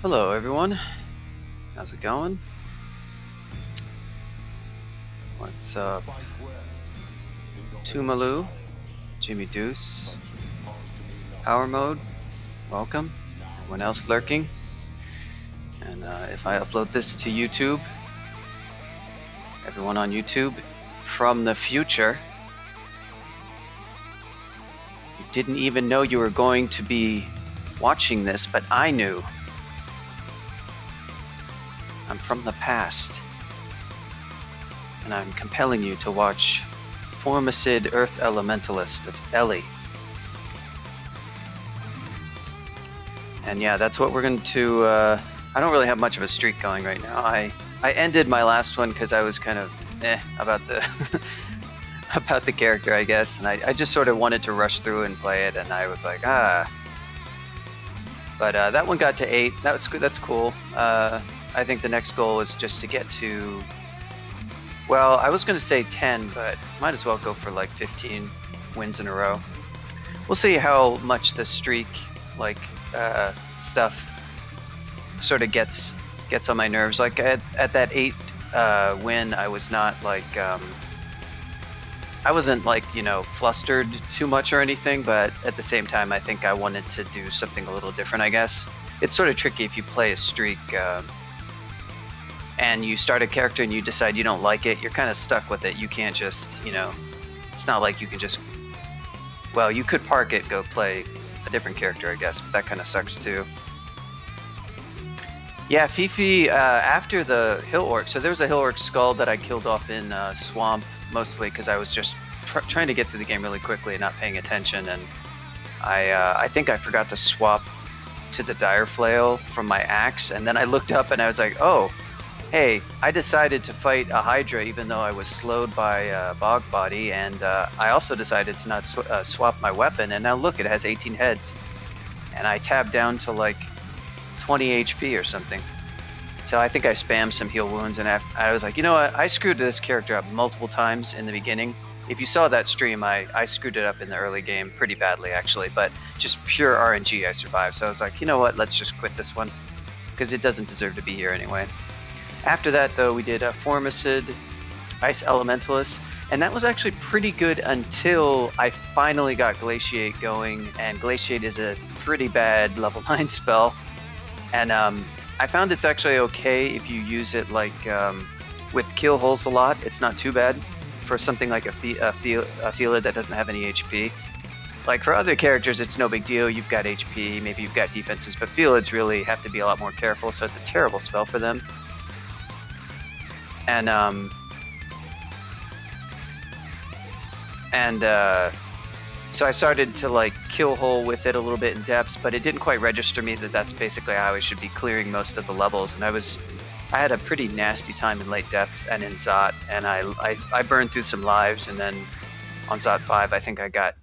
Hello everyone, how's it going? What's up? Tumalu, Jimmy Deuce, Power Mode, welcome. Everyone else lurking. And if I upload this to YouTube, everyone on YouTube from the future, you didn't even know you were going to be watching this, but I knew. I'm from the past, and I'm compelling you to watch Formicid Earth Elementalist of Ellie. And yeah, that's what we're going to, I don't really have much of a streak going right now. I ended my last one because I was kind of about the about the character, I guess, and I just sort of wanted to rush through and play it, and I was like, But that one got to 8. That's good. That's cool. I think the next goal is just to get to, well, I was going to say 10, but might as well go for like 15 wins in a row. We'll see how much the streak, like, stuff sort of gets on my nerves. Like at that 8 win, I was not like, I wasn't like, you know, flustered too much or anything, but at the same time, I think I wanted to do something a little different, I guess. It's sort of tricky if you play a streak, and you start a character and you decide you don't like it, you're kind of stuck with it. You can't just, you know, it's not like you can just, well, you could park it, go play a different character, I guess, but that kind of sucks too. Yeah, Fifi, after the Hill Orc, so there was a Hill Orc skull that I killed off in Swamp, mostly because I was just trying to get through the game really quickly and not paying attention, and I think I forgot to swap to the Dire Flail from my axe, and then I looked up and I was like, oh, hey, I decided to fight a Hydra even though I was slowed by Bog Body, and I also decided to not swap my weapon, and now look, it has 18 heads. And I tabbed down to like 20 HP or something. So I think I spammed some heal wounds, and I was like, you know what, I screwed this character up multiple times in the beginning. If you saw that stream, I screwed it up in the early game pretty badly actually, but just pure RNG I survived. So I was like, you know what, let's just quit this one, because it doesn't deserve to be here anyway. After that, though, we did a Formicid, Ice Elementalist, and that was actually pretty good until I finally got Glaciate going, and Glaciate is a pretty bad level 9 spell, and I found it's actually okay if you use it like with kill holes a lot. It's not too bad for something like a Felid that doesn't have any HP. Like for other characters, it's no big deal. You've got HP, maybe you've got defenses, but Felids really have to be a lot more careful, so it's a terrible spell for them. And so I started to like kill hole with it a little bit in depths, but it didn't quite register me that that's basically how I should be clearing most of the levels. And I had a pretty nasty time in late depths and in Zot, and I burned through some lives, and then on Zot 5 I think I got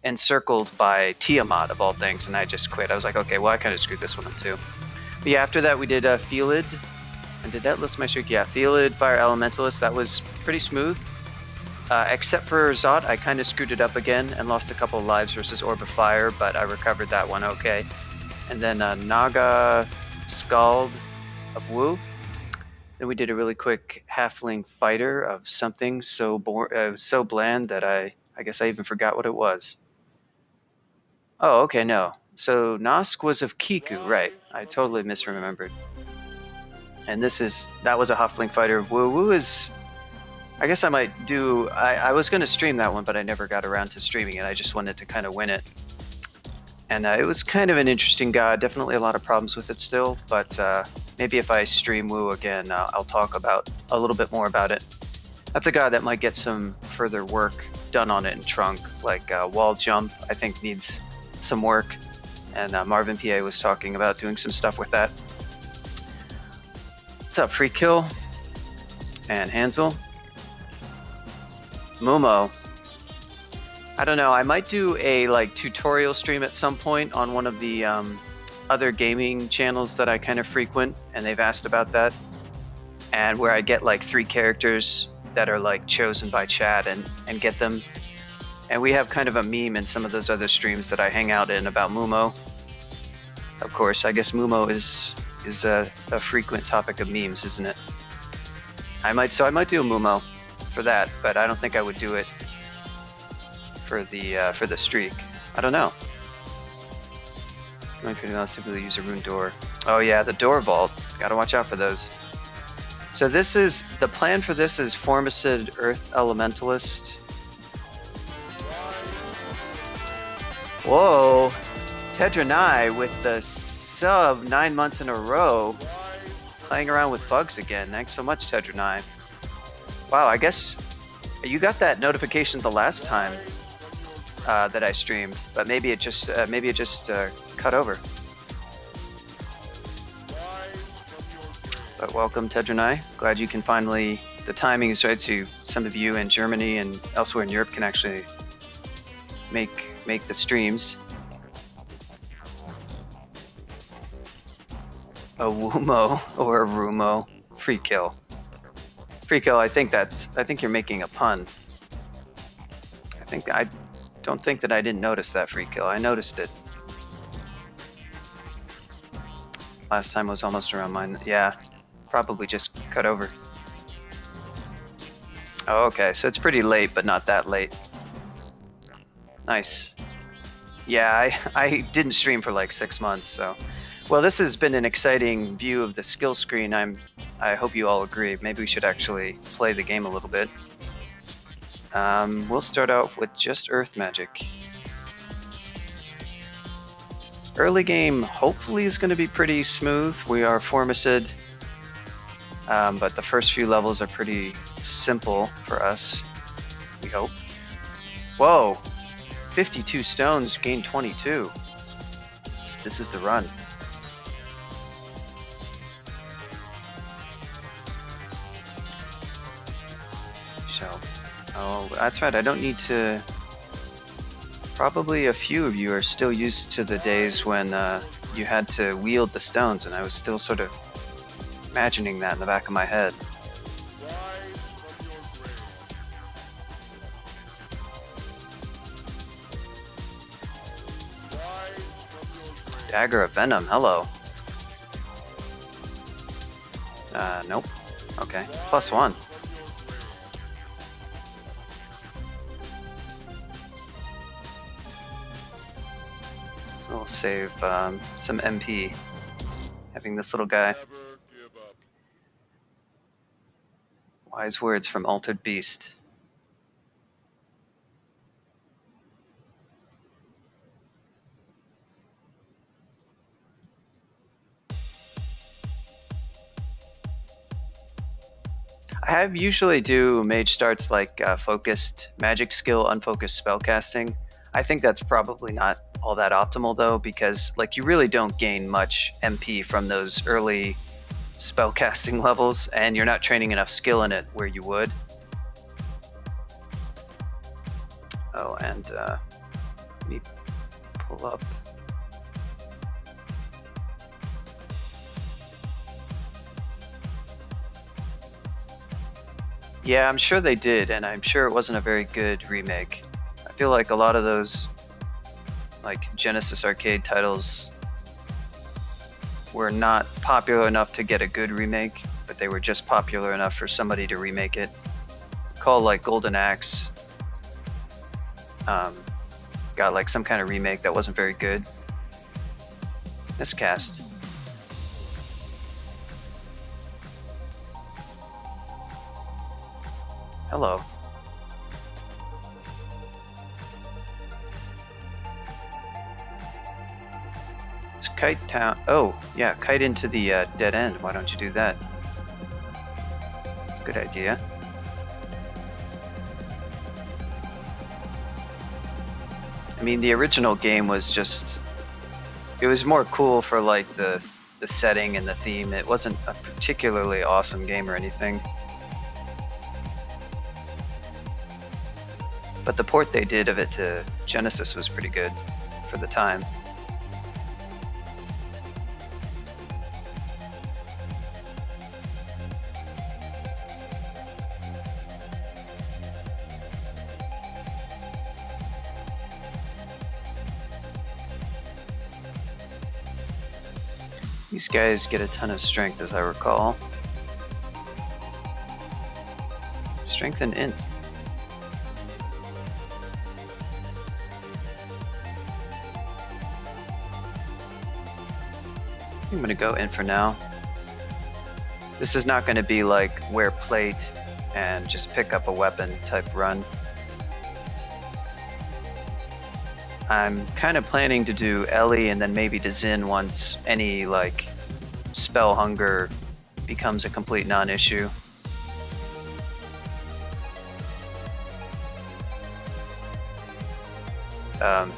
encircled by Tiamat of all things, and I just quit. I was like, okay, well, I kind of screwed this one up too. But yeah, after that we did Felid. And did that list my streak? Yeah, Felid, Fire Elementalist, that was pretty smooth. Except for Zot, I kind of screwed it up again and lost a couple of lives versus Orb of Fire, but I recovered that one okay. And then Naga Scald of Wu. Then we did a really quick Halfling Fighter of something so bland that I guess I even forgot what it was. Oh, okay, no. So Nosk was of Kiku, right. I totally misremembered. And that was a Halfling Fighter of Wu. Wu is, I guess I might do, I was going to stream that one, but I never got around to streaming it. I just wanted to kind of win it. And it was kind of an interesting god, definitely a lot of problems with it still, but maybe if I stream Wu again, I'll talk about a little bit more about it. That's a god that might get some further work done on it in Trunk, like wall jump, I think needs some work. And Marvin PA was talking about doing some stuff with that. What's up, Free Kill? And Hansel? Momo. I don't know, I might do a like tutorial stream at some point on one of the other gaming channels that I kind of frequent, and they've asked about that. And where I get like 3 characters that are like chosen by chat and get them. And we have kind of a meme in some of those other streams that I hang out in about Mumo. Of course, I guess Mumo is a frequent topic of memes, isn't it? I might do a Mumo for that, but I don't think I would do it for the streak. I don't know. Going pretty well, simply use a rune door. Oh yeah, the door vault. Gotta watch out for those. So this is the plan for this is Formicid Earth Elementalist. Whoa, Tedranai with the sub 9 months in a row, playing around with bugs again. Thanks so much, Tedranai. Wow, I guess you got that notification the last time that I streamed, but maybe it just cut over. But welcome, Tedranai. Glad you can finally. The timing is right, so some of you in Germany and elsewhere in Europe can actually make the streams. A Wumo or a Rumo. Free kill. Free kill, I think you're making a pun. I don't think that I didn't notice that free kill. I noticed it. Last time was almost around mine. Yeah, probably just cut over. Oh, okay, so it's pretty late, but not that late. Nice. Yeah, I didn't stream for like 6 months, so. Well, this has been an exciting view of the skill screen. I hope you all agree. Maybe we should actually play the game a little bit. We'll start out with just Earth Magic. Early game hopefully is going to be pretty smooth. We are Formicid, but the first few levels are pretty simple for us, we hope. Whoa! 52 stones, gain 22. This is the run. Oh, that's right, I don't need to... Probably a few of you are still used to the days when you had to wield the stones, and I was still sort of imagining that in the back of my head. Dagger of Venom, hello. Nope. Okay, +1. So we'll save some MP, having this little guy. Wise words from Altered Beast. I usually do mage starts like focused magic skill, unfocused spellcasting. I think that's probably not all that optimal though, because like you really don't gain much MP from those early spellcasting levels, and you're not training enough skill in it where you would. Oh, and let me pull up. Yeah, I'm sure they did, and I'm sure it wasn't a very good remake. I feel like a lot of those like Genesis arcade titles were not popular enough to get a good remake, but they were just popular enough for somebody to remake it. Called like Golden Axe. Got like some kind of remake that wasn't very good. Miscast. Hello. It's Kite Town. Oh, yeah, kite into the dead end. Why don't you do that? It's a good idea. I mean, the original game was just... It was more cool for like the setting and the theme. It wasn't a particularly awesome game or anything. But the port they did of it to Genesis was pretty good for the time. These guys get a ton of strength, as I recall. Strength and int. I'm gonna go in for now. This is not gonna be like wear plate and just pick up a weapon type run. I'm kind of planning to do Ellie and then maybe to Zin once any like spell hunger becomes a complete non-issue.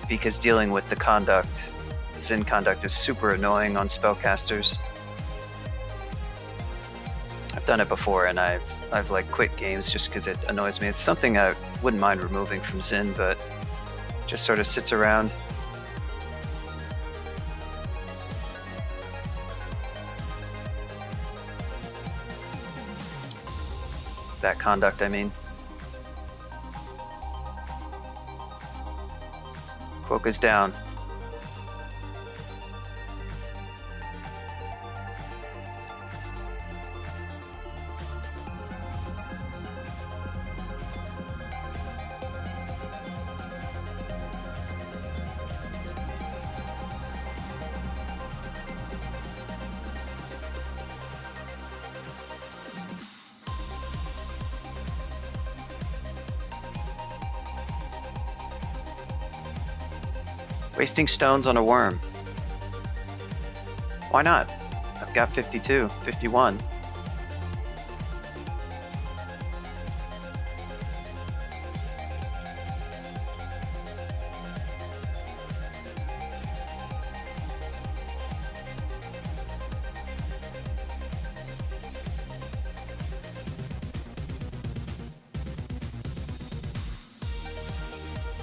Because dealing with the conduct, Zin conduct is super annoying on spellcasters. I've done it before and I've like quit games just because it annoys me. It's something I wouldn't mind removing from Zin, but just sort of sits around. That conduct, I mean. Focus down. Wasting stones on a worm. Why not? I've got 52, 51.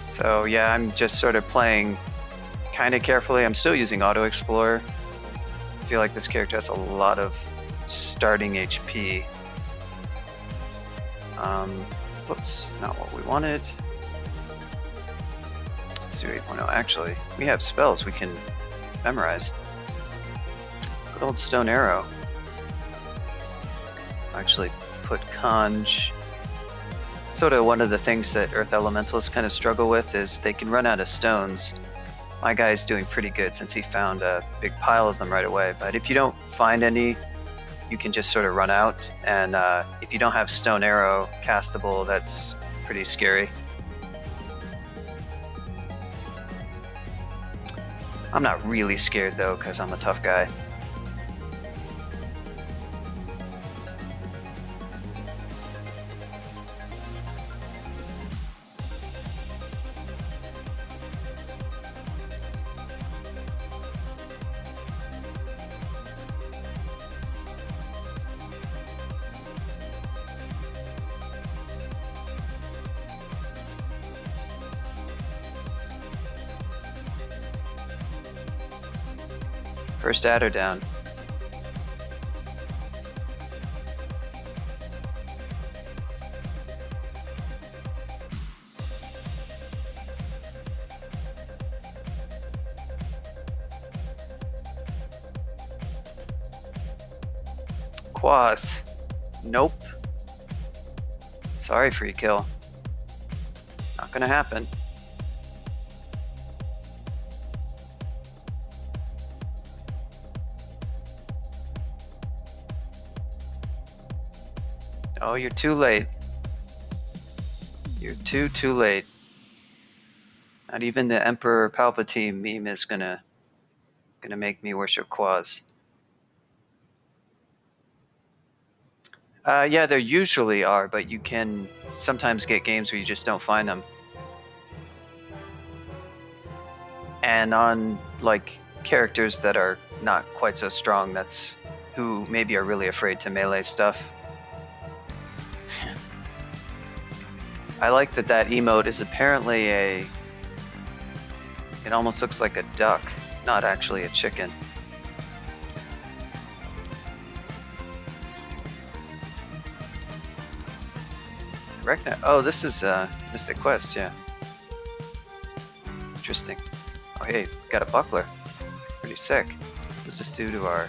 So yeah, I'm just sort of playing kind of carefully. I'm still using Auto Explorer. I feel like this character has a lot of starting HP. Whoops, not what we wanted. Let's do 8.0. Actually, we have spells we can memorize. Good old Stone Arrow. Actually put Conj. Sort of one of the things that Earth Elementalists kind of struggle with is they can run out of stones. My guy's doing pretty good since he found a big pile of them right away, but if you don't find any, you can just sort of run out, and if you don't have Stone Arrow castable, that's pretty scary. I'm not really scared though, because I'm a tough guy. First adder down. Quas. Nope. Sorry, free kill. Not gonna happen. Oh, you're too late. You're too late. Not even the Emperor Palpatine meme is gonna make me worship Quas. Yeah, there usually are, but you can sometimes get games where you just don't find them. And on like characters that are not quite so strong, that's who maybe are really afraid to melee stuff. I like that emote is apparently it almost looks like a duck, not actually a chicken. Correct now? Oh, this is Mystic Quest, yeah. Interesting. Oh hey, got a buckler. Pretty sick. does this do to our...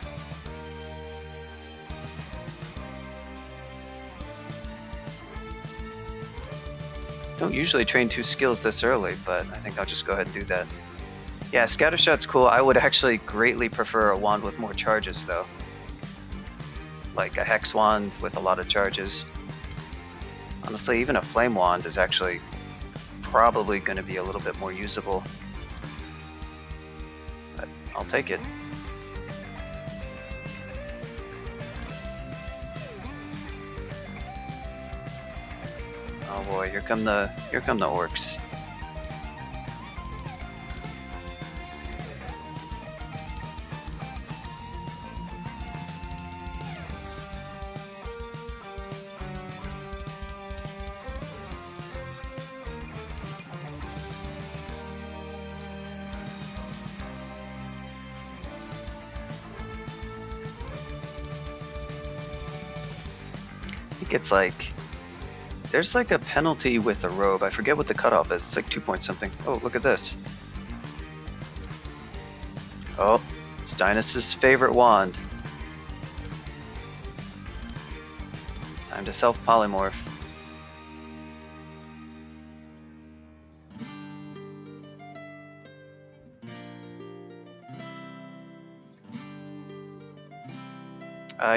Don't usually train 2 skills this early, but I think I'll just go ahead and do that. Yeah, Scattershot's cool. I would actually greatly prefer a wand with more charges, though. Like a Hex wand with a lot of charges. Honestly, even a Flame wand is actually probably going to be a little bit more usable. But I'll take it. Oh boy, here come the orcs. I think it's like, there's like a penalty with a robe. I forget what the cutoff is. It's like 2 point something. Oh, look at this. Oh, it's Dynas's favorite wand. Time to self-polymorph.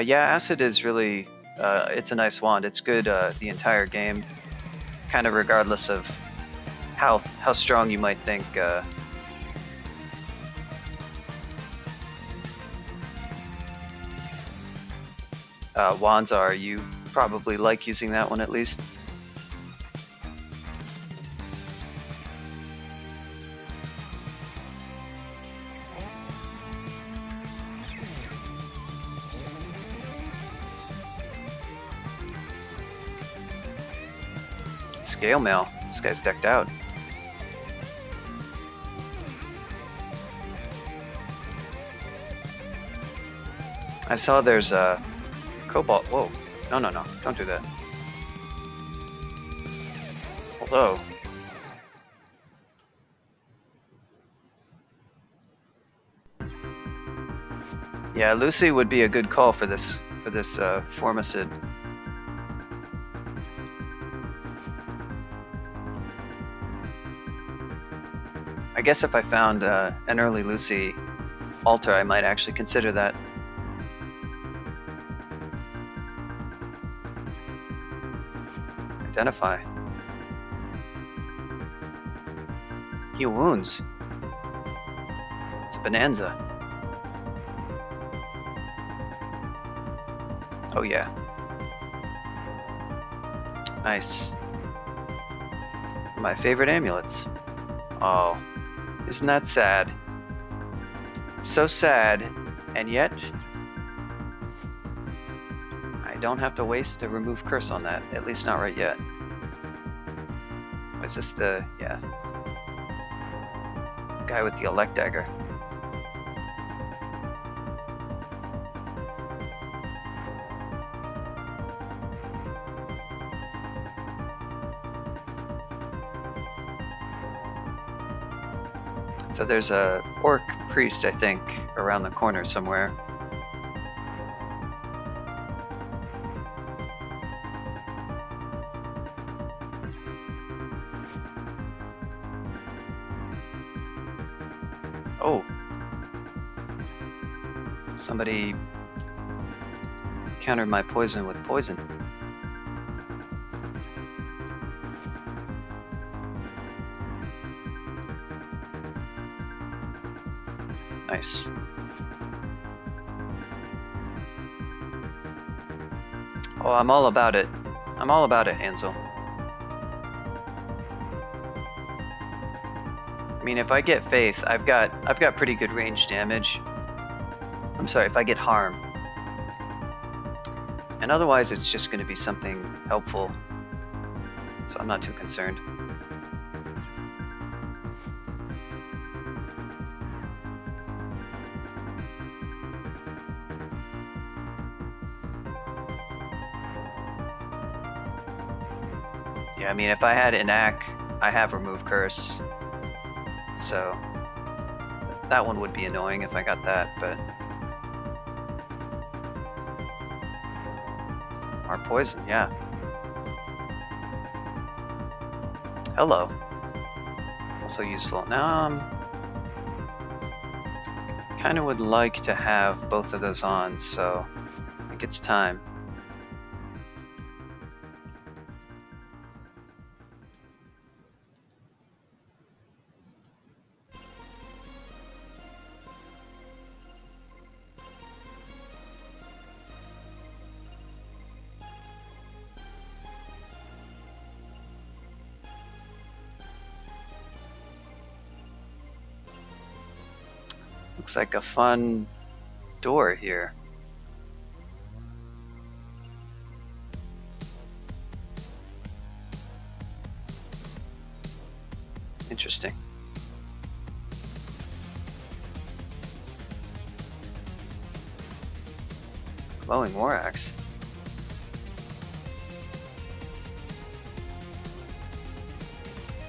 Yeah, Acid is really... it's a nice wand. It's good the entire game, kind of regardless of how strong you might think wands are. You probably like using that one at least. Scale mail. This guy's decked out. I saw there's a cobalt. Whoa. No, don't do that. Although, yeah, Lucy would be a good call for this Formicid. I guess if I found an early Lucy altar, I might actually consider that. Identify. Heal wounds. It's a bonanza. Oh yeah. Nice. My favorite amulets. Oh. Isn't that sad? So sad, and yet I don't have to waste a remove curse on that, at least not right yet. Is this the, yeah, guy with the elect dagger? So there's a orc priest, I think, around the corner somewhere. Oh. Somebody countered my poison with poison. Nice. Oh, I'm all about it. I'm all about it, Hansel. I mean, if I get faith, I've got pretty good range damage. I'm sorry, if I get harm. And otherwise, it's just going to be something helpful. So I'm not too concerned. Yeah, I mean, if I had Enac, I have remove curse. So that one would be annoying if I got that, but poison, yeah. Hello. Also useful. Now, kind of would like to have both of those on, so I think it's time. Looks like a fun door here. Interesting. Glowing war axe.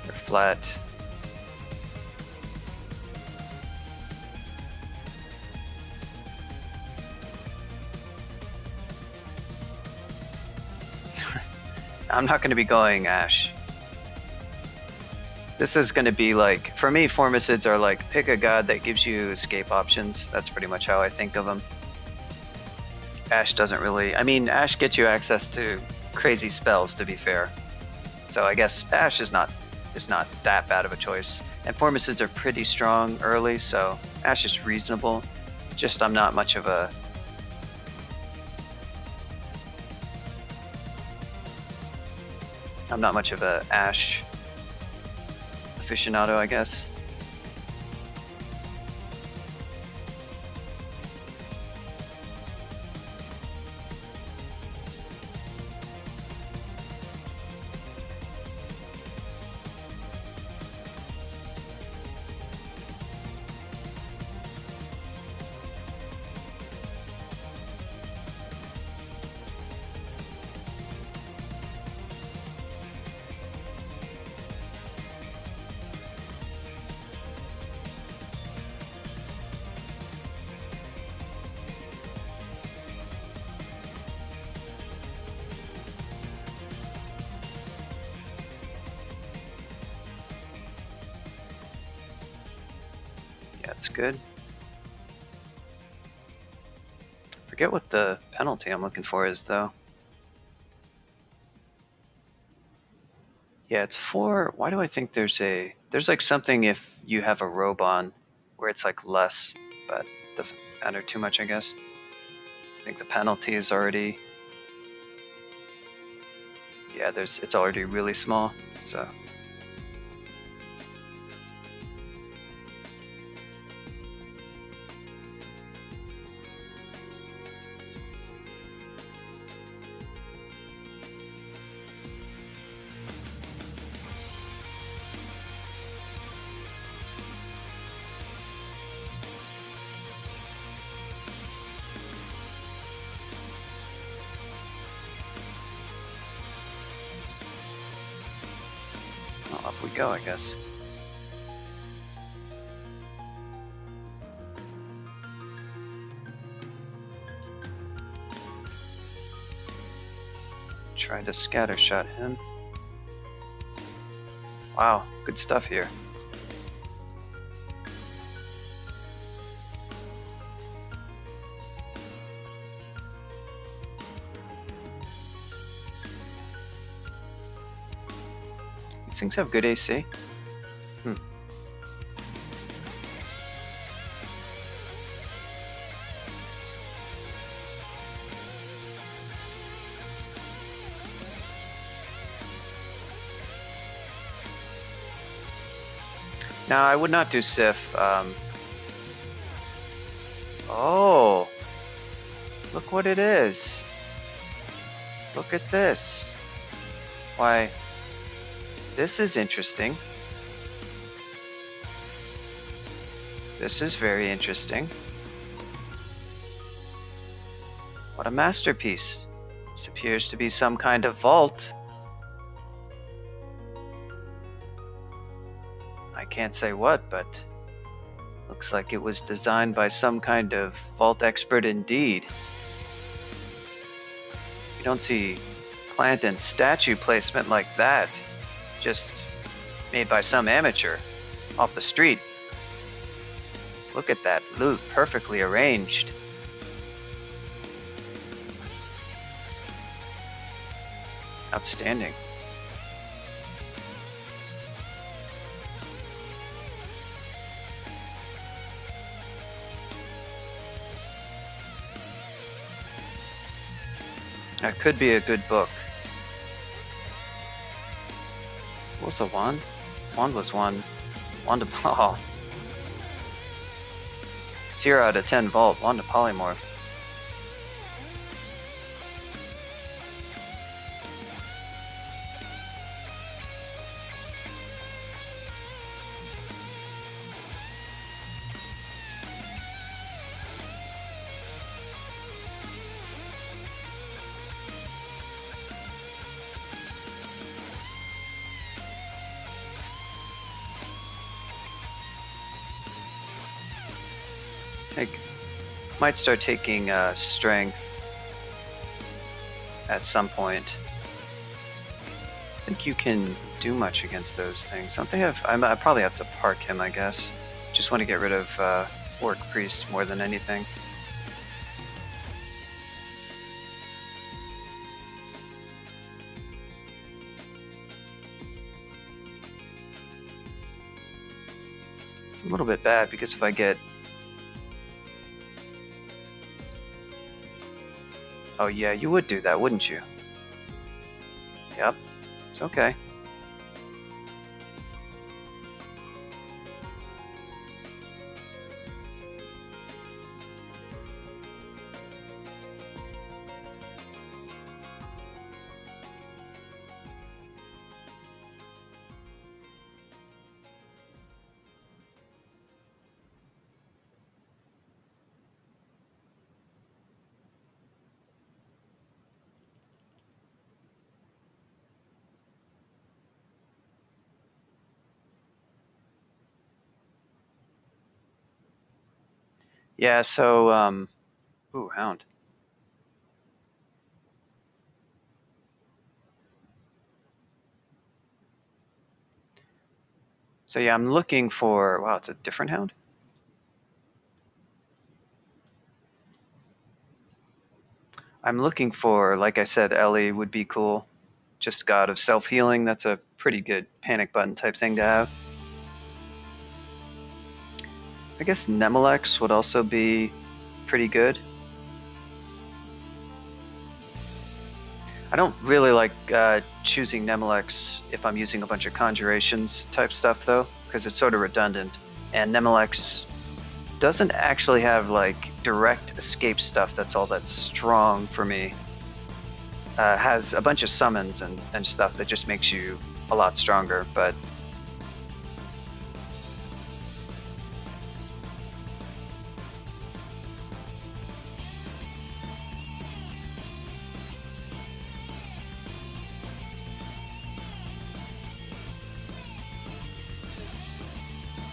They're flat. I'm not going to be going Ash. This is going to be like, for me, Formicids are like, pick a god that gives you escape options. That's pretty much how I think of them. Ash doesn't really, I mean, Ash gets you access to crazy spells, to be fair. So I guess Ash is not that bad of a choice. And Formicids are pretty strong early, so Ash is reasonable. Just I'm not much of a Ash aficionado, I guess. That's good. Forget what the penalty I'm looking for is, though. Yeah, it's 4. Why do I think there's like something if you have a robe on where it's like less, but it doesn't matter too much, I guess. I think the penalty is already, yeah, it's already really small, so. Well, up we go, I guess. Try to scatter shot him. Wow, good stuff here. These things have good AC. Now, I would not do Sif. Oh, look what it is. Look at this. Why, this is interesting. This is very interesting. What a masterpiece. This appears to be some kind of vault. I can't say what, but looks like it was designed by some kind of vault expert indeed. You don't see plant and statue placement like that, just made by some amateur off the street. Look at that loot, perfectly arranged. Outstanding. That could be a good book. What was the wand? Wand was one. Wand of oh. 0 out of 10 vault. Wand of polymorph. I might start taking strength at some point. I think you can do much against those things. Don't they have? I probably have to park him, I guess. Just want to get rid of Orc Priest more than anything. It's a little bit bad because if I get... Oh yeah, you would do that, wouldn't you? Yep, it's okay. Yeah, so, ooh, Hound. So yeah, I'm looking for, wow, it's a different Hound? I'm looking for, like I said, Ellie would be cool. Just God of Self-Healing, that's a pretty good panic button type thing to have. I guess Nemelex would also be pretty good. I don't really like choosing Nemelex if I'm using a bunch of conjurations type stuff though, because it's sort of redundant. And Nemelex doesn't actually have like direct escape stuff that's all that strong for me. Has a bunch of summons and stuff that just makes you a lot stronger, but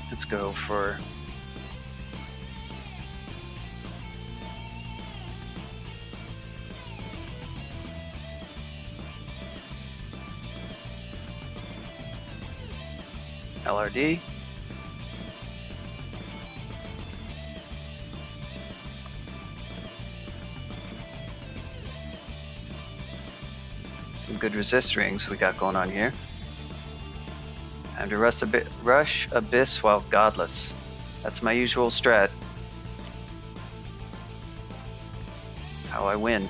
let's go for LRD. Some good resist rings we got going on here. Time to rush Abyss while godless. That's my usual strat. That's how I win.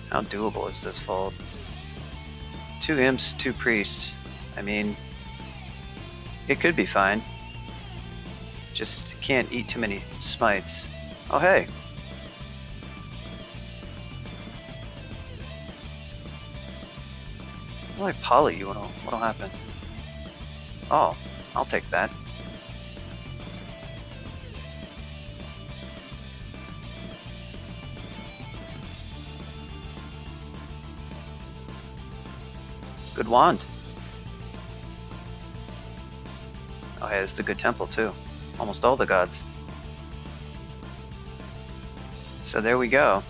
How doable is this fold? 2 imps, 2 priests. I mean, it could be fine. Just can't eat too many smites. Oh hey! Well, I poly you, what'll happen? Oh, I'll take that. Good wand. Oh hey, this is a good temple too. Almost all the gods. So there we go.